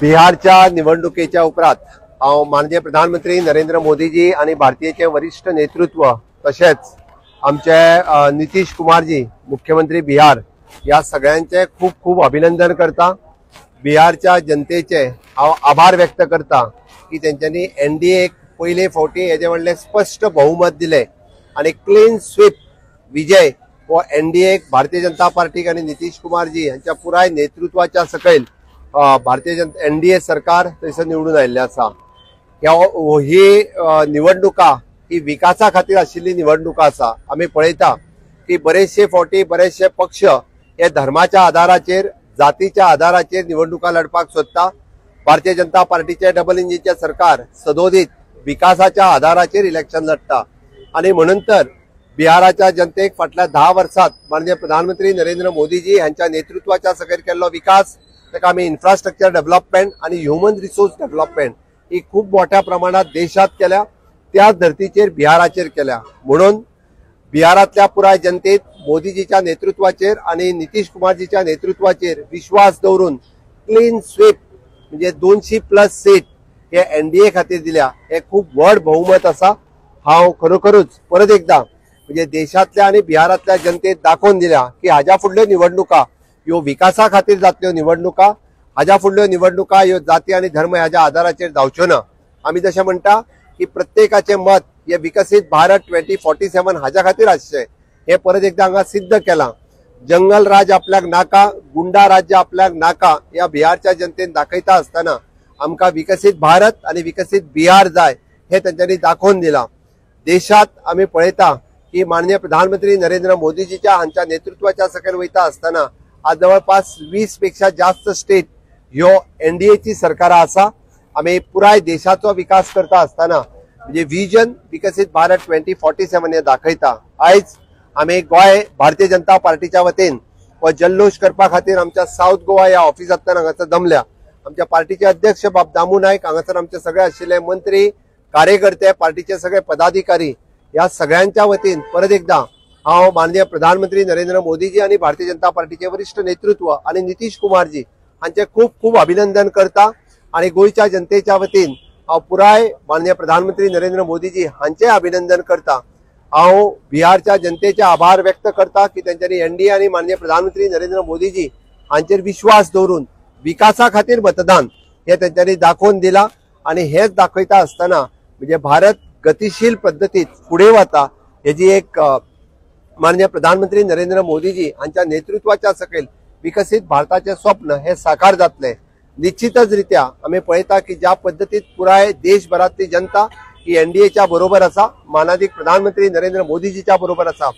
बिहारच्या निवडणुकीच्या उपरांत हांव माननीय प्रधानमंत्री नरेंद्र मोदीजी आणि भारतीयचे वरिष्ठ नेतृत्व तसेच आमचे नितीश कुमारजी मुख्यमंत्री बिहार या सगळ्यांचे खूप खूप अभिनंदन करता। बिहारच्या जनतेचे हांव आभार व्यक्त करता की त्यांच्यानी एनडीए पहिले फावटी हेजे व्हडले स्पष्ट बहुमत दिले आणि क्लीन स्वीप विजय वो एनडीए भारतीय जनता पार्टीक आणि नितीश कुमारजी यांच्या पुराय नेतृत्वाच्या सकयल भारतीय जनता एनडीए सरकार थंयसर निवडून आयिल्लें आसा। ही निवडणुका ही विकासा खातीर आशिल्ली निवडणुका आसा। आमी पळयता की बरेचशे फावटी बरेचशे पक्ष हे धर्माच्या आधाराचेर जातीच्या आधाराचेर निवडणुका लढपाक सोदता। भारतीय जनता पार्टीचे डबल इंजिनचे सरकार सदोदित विकासाच्या आधाराचेर इलेक्शन लढता आणि म्हणून तर बिहाराच्या जनतेक फाटल्या 10 वर्षात माननीय प्रधानमंत्री नरेंद्र मोदीजी यांच्या नेतृत्वाच्या सकयल केल्लो विकास ताका आमी इन्फ्रास्ट्रक्चर डेव्हलपमेंट आणि ह्युमन रिसोर्स डेव्हलपमेंट ही खूप मोठ्या प्रमाणात देशात केल्या, त्याच धर्तीचेर बिहाराचेर केल्या। म्हणून बिहारातल्या पुराय जनतेत मोदीजीच्या नेतृत्वाचेर आणि नितीश कुमारजीच्या नेतृत्वाचेर विश्वास दवरून क्लीन स्वीप म्हणजे 200+ सीट हे एनडीए खातीर दिल्या। हे खूप व्हड बहुमत असा। हांव खरोखरूच परत एकदा म्हणजे देशातल्या आणि बिहारातल्या जनतेत दाखवून दिल्या की हाज्या फुडल्यो निवडणुका ह्यो विकासा खातीर जातल्यो निवडणुका, हाज्या फुडल्यो निवडणुका ह्यो जाती आणि धर्म ह्याच्या आधाराचेर जावच्यो ना। आमी जशें म्हणटा की प्रत्येकाचे मत हे विकसित भारत 2047 हाज्या खातीर आसचें हे परत एकदा हांगा सिद्ध केलां। जंगल राज आपल्याक नाका, गुंडा राज्य आपल्याक नाका या बिहारच्या जनतेन दाखयता आसतना आमकां विकसित भारत आणि विकसित बिहार जाय हे तांच्यांनी दाखोवन दिलां। देशात आमी पळयता की माननीय प्रधानमंत्री नरेंद्र मोदीजीच्या हांच्या नेतृत्वाच्या सकयल वयता आसतना आज जवळपास 20 पेक्षा जास्त स्टेट ह्यो एनडीएची सरकारा आसा। आमी पुराय देशाचो विकास करता आसतना म्हणजे विजन विकसित भारत 2047 हे दाखयता। आयज आमी गोय भारतीय जनता पार्टीच्या वतीन व जल्लोष करपा खातीर आमच्या साउथ गोवा या ऑफिसांतल्यान हांगासर जमल्या। आमच्या पार्टीचे अध्यक्ष बाब दामू नायक हांगासर आमचे सगळे आशिल्ले मंत्री कार्यकर्ते पार्टीचे सगळे पदाधिकारी या सगळ्यांच्या वतीन परत एकदा हांव माननीय प्रधानमंत्री नरेंद्र मोदीजी आणि भारतीय जनता पार्टीचे वरिष्ठ नेतृत्व आणि नितीश कुमारजी हांचे खूप खूप अभिनंदन करता आणि गोयच्या जनतेच्या वतीन हांव पुराय माननीय प्रधानमंत्री नरेंद्र मोदीजी हांचे अभिनंदन करता। हांव बिहारच्या जनतेचे आभार व्यक्त करता की त्यांच्यानी एनडीए आणि माननीय प्रधानमंत्री नरेंद्र मोदीजी हांचेर विश्वास दवरून विकासा खातीर मतदान हे त्यांच्यानी दाखोवन दिला आणि हेच दाखयता आसतना म्हणजे भारत गतिशील पद्धतीत पुढे वता हेजी एक माननीय प्रधानमंत्री नरेंद्र मोदीजी हांच्या नेतृत्वाच्या सकयल विकसित भारताचे स्वप्न हे साकार जातले। निश्चितच रित्या आमी पळयता की ज्या पद्धतीत पुराय देशभरातली जनता ही एनडीएच्या बरोबर आसा, माननीय प्रधानमंत्री नरेंद्र मोदीजीच्या बरोबर आसा।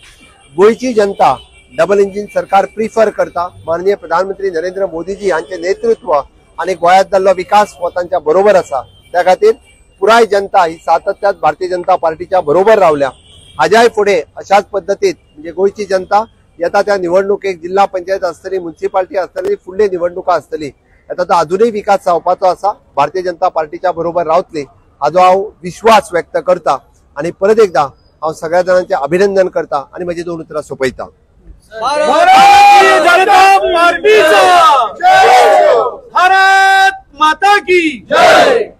गोयची जनता डबल इंजिन सरकार प्रिफर करता, माननीय प्रधानमंत्री नरेंद्र मोदीजी हांचे नेतृत्व आणि गोंयांत जाल्लो विकास हो तांच्या बरोबर आसा। त्या खातीर पुराय जनता ही सातत्यात भारतीय जनता पार्टीच्या बरोबर रावल्या। हाज्याय फुडें अशाच पद्धतीत म्हणजे गोयची जनता येता त्या निवडणुकेक जिल्हा पंचायत आसतली, म्युनिसिपालिटी आसतली, फुडली निवडणुका आसतली, येता तो अजूनही विकास जावपाचो आसा, भारतीय जनता पार्टीच्या बरोबर रावतली हाजो हांव विश्वास व्यक्त करता आणि परत एकदा हांव सगळ्या जाणांचे अभिनंदन करता आणि म्हजी 2 उतरां सोंपयता। भारतीय जनता पार्टीचा जय, भारत माता की जय।